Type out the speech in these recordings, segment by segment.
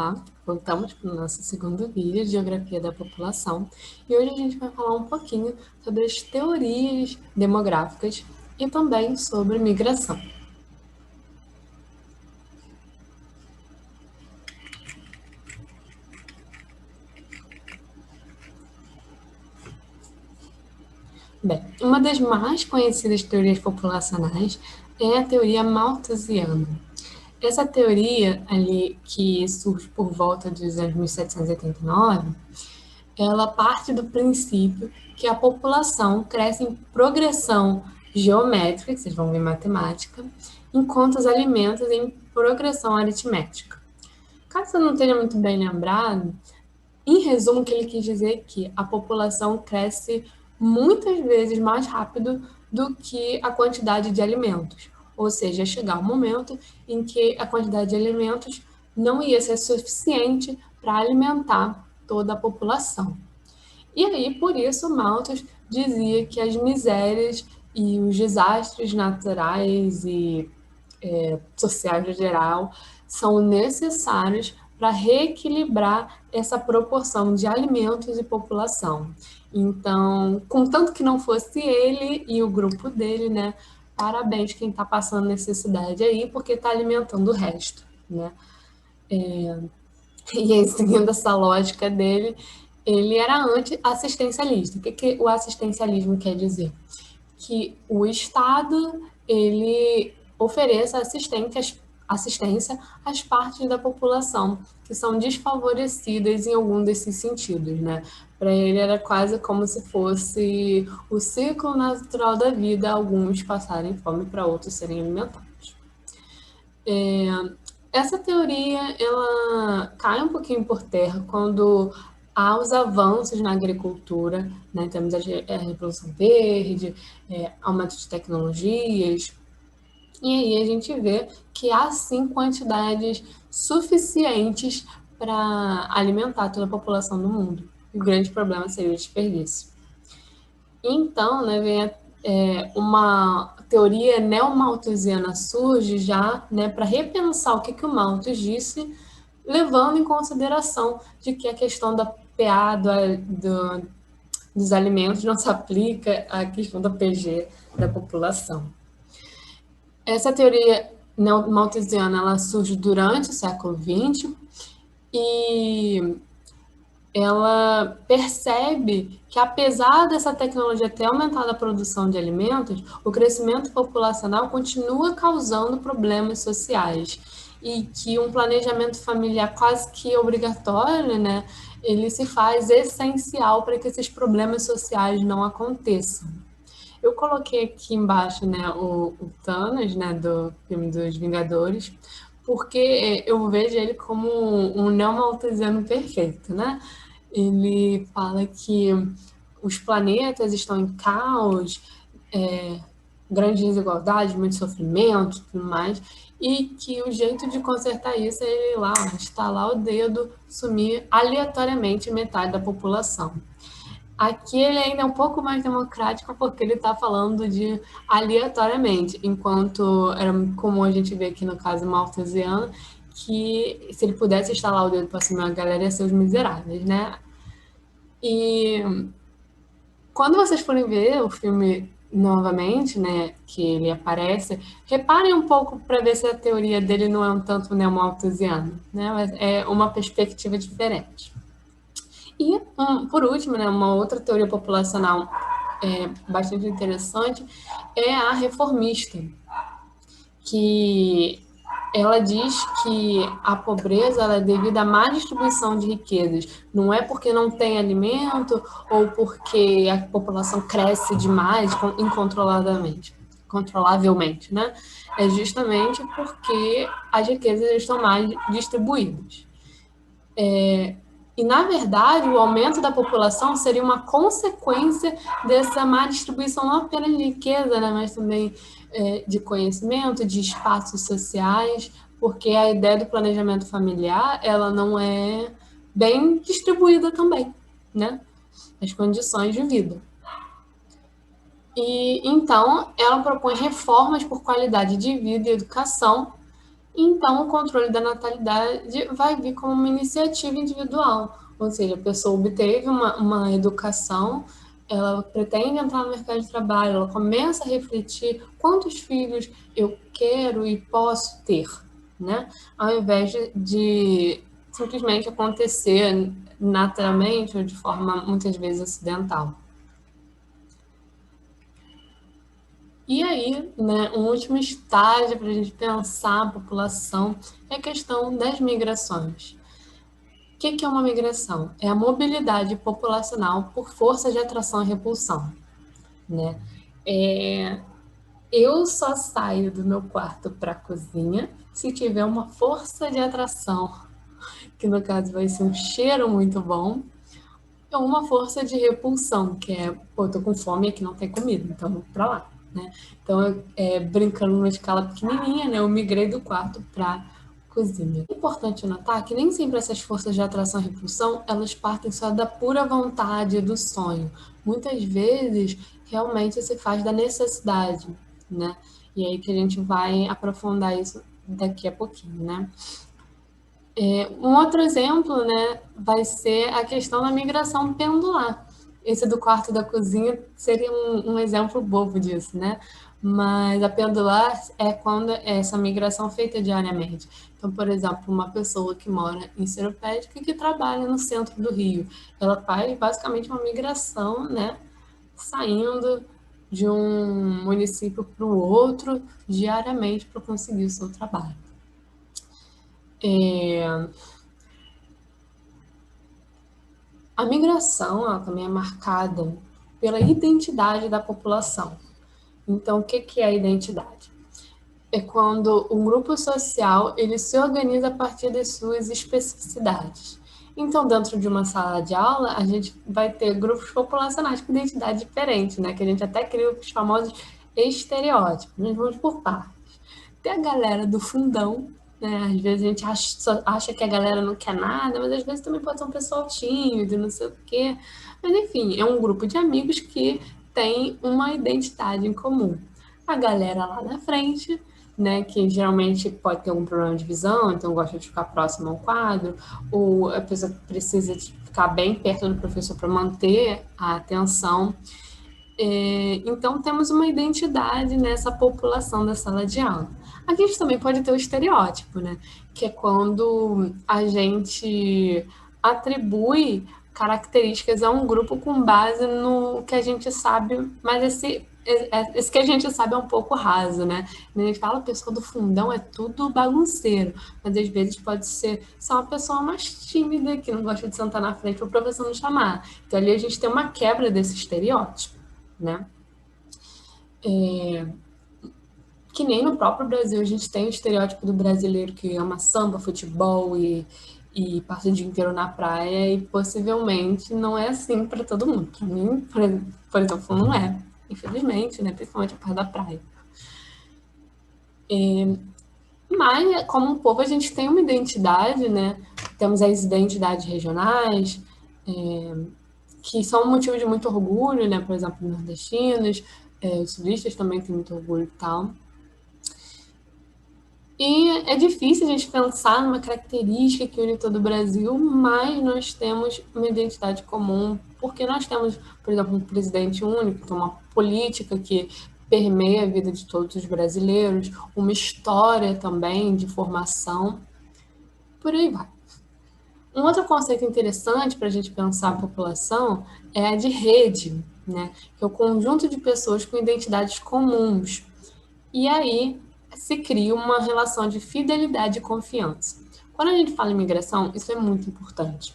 Olá, voltamos para o nosso segundo vídeo de Geografia da População e hoje a gente vai falar um pouquinho sobre as teorias demográficas e também sobre migração. Bem, uma das mais conhecidas teorias populacionais é a teoria malthusiana. Essa teoria ali que surge por volta dos anos 1789, ela parte do princípio que a população cresce em progressão geométrica, que vocês vão ver em matemática, enquanto os alimentos em progressão aritmética. Caso você não tenha muito bem lembrado, em resumo, o que ele quis dizer é que a população cresce muitas vezes mais rápido do que a quantidade de alimentos. Ou seja, chegar um momento em que a quantidade de alimentos não ia ser suficiente para alimentar toda a população. E aí, por isso, Malthus dizia que as misérias e os desastres naturais e sociais no geral são necessários para reequilibrar essa proporção de alimentos e população. Então, contanto que não fosse ele e o grupo dele, né? Parabéns quem está passando necessidade aí, porque está alimentando o resto, né? E aí, seguindo essa lógica dele, ele era anti-assistencialista. O que o assistencialismo quer dizer? Que o Estado ele ofereça assistência às partes da população que são desfavorecidas em algum desses sentidos, né? Para ele era quase como se fosse o ciclo natural da vida, alguns passarem fome para outros serem alimentados. Essa teoria ela cai um pouquinho por terra quando há os avanços na agricultura, né? Temos a Revolução Verde, aumento de tecnologias, e aí a gente vê que há sim quantidades suficientes para alimentar toda a população do mundo. E o grande problema seria o desperdício. Então, né, vem uma teoria neomalthusiana surge já, né, para repensar o que o Malthus disse, levando em consideração de que a questão da PA dos alimentos não se aplica à questão da PG da população. Essa teoria malthusiana ela surge durante o século XX e ela percebe que, apesar dessa tecnologia ter aumentado a produção de alimentos, o crescimento populacional continua causando problemas sociais e que um planejamento familiar quase que obrigatório, né, ele se faz essencial para que esses problemas sociais não aconteçam. Eu coloquei aqui embaixo, né, o Thanos, né, do filme dos Vingadores, porque eu vejo ele como um neomalthusiano perfeito, né? Ele fala que os planetas estão em caos, grande desigualdade, muito sofrimento, tudo mais, e que o jeito de consertar isso é ele ir lá, estalar o dedo, sumir aleatoriamente metade da população. Aqui ele ainda é um pouco mais democrático porque ele está falando de aleatoriamente, enquanto era comum a gente ver aqui no caso malthusiano que se ele pudesse estalar o dedo para cima, a galera ia ser os miseráveis, né? E quando vocês forem ver o filme novamente, né, que ele aparece, reparem um pouco para ver se a teoria dele não é um tanto neomalthusiana, né? Mas é uma perspectiva diferente. E, por último, né, uma outra teoria populacional bastante interessante é a reformista, que ela diz que a pobreza ela é devido à má distribuição de riquezas. Não é porque não tem alimento ou porque a população cresce demais, controlavelmente, né? É justamente porque as riquezas estão mais distribuídas. E, na verdade, o aumento da população seria uma consequência dessa má distribuição, não apenas de riqueza, né, mas também de conhecimento, de espaços sociais, porque a ideia do planejamento familiar ela não é bem distribuída também, né? As condições de vida. E, então, ela propõe reformas por qualidade de vida e educação, Então, o controle da natalidade vai vir como uma iniciativa individual, ou seja, a pessoa obteve uma educação, ela pretende entrar no mercado de trabalho, ela começa a refletir quantos filhos eu quero e posso ter, né? Ao invés de simplesmente acontecer naturalmente ou de forma muitas vezes acidental. E aí, né, um último estágio para a gente pensar a população é a questão das migrações. O que é uma migração? É a mobilidade populacional por força de atração e repulsão, né? É, eu só saio do meu quarto para a cozinha se tiver uma força de atração, que no caso vai ser um cheiro muito bom, ou uma força de repulsão, que é, pô, tô com fome e aqui não tem comida, então vou para lá, né? Então, brincando numa escala pequenininha, né, eu migrei do quarto para cozinha. É importante notar que nem sempre essas forças de atração e repulsão, elas partem só da pura vontade do sonho. Muitas vezes, realmente se faz da necessidade, né? E aí que a gente vai aprofundar isso daqui a pouquinho, né? Um outro exemplo, né, vai ser a questão da migração pendular. Esse do quarto da cozinha seria um exemplo bobo disso, né? Mas a pendular é quando é essa migração feita diariamente. Então, por exemplo, uma pessoa que mora em Seropédica e que trabalha no centro do Rio, ela faz basicamente uma migração, né, saindo de um município para o outro diariamente para conseguir o seu trabalho. É, A migração ela também é marcada pela identidade da população. Então, o que é a identidade? É quando um grupo social ele se organiza a partir das suas especificidades. Então, dentro de uma sala de aula, a gente vai ter grupos populacionais com identidade diferente, né? Que a gente até cria os famosos estereótipos. Nós vamos por partes. Tem a galera do fundão, né? Às vezes a gente acha que a galera não quer nada, mas às vezes também pode ser um pessoal tímido, não sei o quê. Mas enfim, é um grupo de amigos que tem uma identidade em comum. A galera lá na frente, né, que geralmente pode ter algum problema de visão, então gosta de ficar próximo ao quadro, ou a pessoa precisa de ficar bem perto do professor para manter a atenção. Então, temos uma identidade nessa população da sala de aula. Aqui a gente também pode ter o estereótipo, né? Que é quando a gente atribui características a um grupo com base no que a gente sabe, mas esse que a gente sabe é um pouco raso, né? A gente fala, a pessoa do fundão é tudo bagunceiro, mas às vezes pode ser só uma pessoa mais tímida, que não gosta de sentar na frente para o professor não chamar. Então ali a gente tem uma quebra desse estereótipo, né? Que nem no próprio Brasil a gente tem o estereótipo do brasileiro que ama samba, futebol e passa o dia inteiro na praia e possivelmente não é assim para todo mundo. Para mim, por exemplo, não é. Infelizmente, né? Principalmente a parte da praia. Mas, como um povo, a gente tem uma identidade, né? Temos as identidades regionais, que são um motivo de muito orgulho, né? Por exemplo, nordestinos, os sulistas também têm muito orgulho e tal. E é difícil a gente pensar numa característica que une todo o Brasil, mas nós temos uma identidade comum, porque nós temos, por exemplo, um presidente único, uma política que permeia a vida de todos os brasileiros, uma história também de formação, por aí vai. Um outro conceito interessante para a gente pensar a população é a de rede, né? Que é o conjunto de pessoas com identidades comuns. E aí se cria uma relação de fidelidade e confiança. Quando a gente fala em migração, isso é muito importante.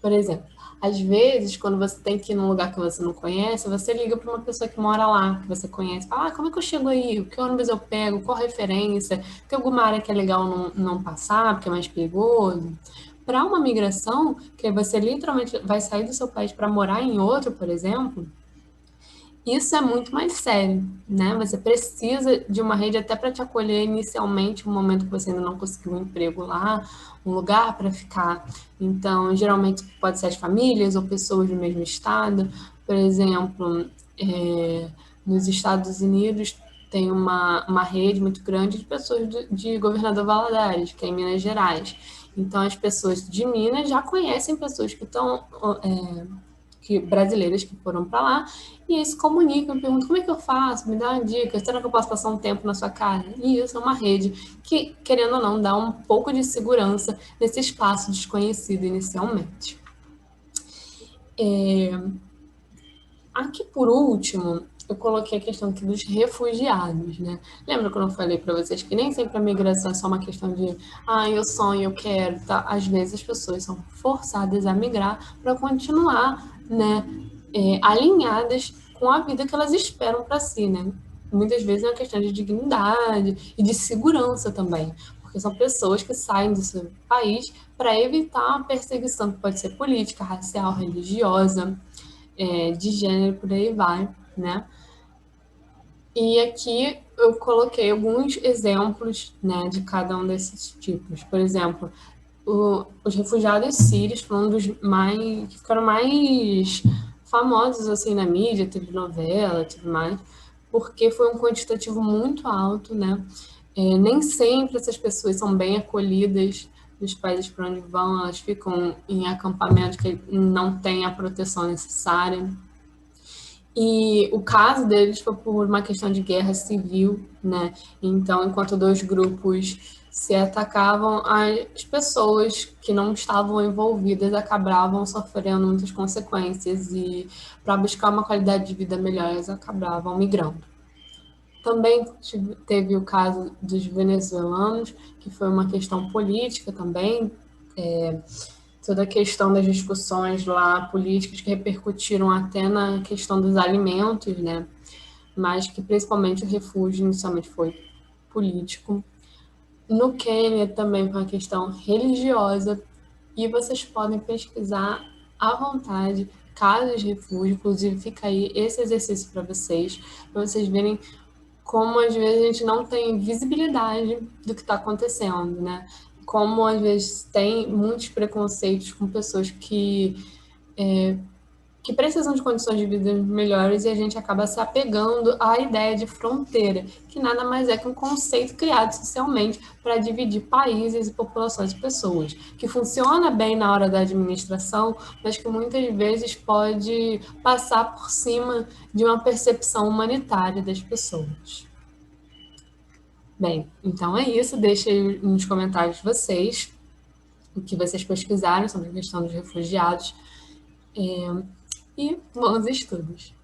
Por exemplo, às vezes, quando você tem que ir num lugar que você não conhece, você liga para uma pessoa que mora lá, que você conhece, fala, como é que eu chego aí? Que ônibus eu pego? Qual referência? Tem alguma área que é legal não passar, porque é mais perigoso? Para uma migração, que você literalmente vai sair do seu país para morar em outro, por exemplo, isso é muito mais sério, né? Você precisa de uma rede até para te acolher inicialmente, no momento que você ainda não conseguiu um emprego lá, um lugar para ficar. Então, geralmente pode ser as famílias ou pessoas do mesmo estado. Por exemplo, nos Estados Unidos tem uma rede muito grande de pessoas de Governador Valadares, que é em Minas Gerais. Então, as pessoas de Minas já conhecem pessoas que estão brasileiras que foram para lá, e aí se comunicam, perguntam como é que eu faço, me dá uma dica, será que eu posso passar um tempo na sua casa? E isso é uma rede que, querendo ou não, dá um pouco de segurança nesse espaço desconhecido inicialmente. Aqui, por último, eu coloquei a questão aqui dos refugiados, né? Lembra quando eu falei para vocês que nem sempre a migração é só uma questão de eu sonho, eu quero, tá? Às vezes as pessoas são forçadas a migrar para continuar, né, alinhadas com a vida que elas esperam para si, né? Muitas vezes é uma questão de dignidade e de segurança também, porque são pessoas que saem do seu país para evitar a perseguição que pode ser política, racial, religiosa, de gênero, por aí vai, né? E aqui eu coloquei alguns exemplos, né, de cada um desses tipos. Por exemplo, os refugiados sírios foram um dos que ficaram mais famosos assim na mídia, teve novela e tudo mais, porque foi um quantitativo muito alto, né? Nem sempre essas pessoas são bem acolhidas nos países para onde vão, elas ficam em acampamento que não tem a proteção necessária. E o caso deles foi por uma questão de guerra civil, né? Então, enquanto dois grupos se atacavam, as pessoas que não estavam envolvidas acabavam sofrendo muitas consequências e, para buscar uma qualidade de vida melhor, elas acabavam migrando. Também teve o caso dos venezuelanos, que foi uma questão política também, toda a questão das discussões lá políticas que repercutiram até na questão dos alimentos, né? Mas que principalmente o refúgio inicialmente foi político. No Quênia também foi uma questão religiosa, e vocês podem pesquisar à vontade casos de refúgio, inclusive fica aí esse exercício para vocês verem como às vezes a gente não tem visibilidade do que está acontecendo, né? Como às vezes tem muitos preconceitos com pessoas que precisam de condições de vida melhores, e a gente acaba se apegando à ideia de fronteira, que nada mais é que um conceito criado socialmente para dividir países e populações de pessoas, que funciona bem na hora da administração, mas que muitas vezes pode passar por cima de uma percepção humanitária das pessoas. Bem, então é isso. Deixem nos comentários vocês o que vocês pesquisaram sobre a questão dos refugiados, e bons estudos!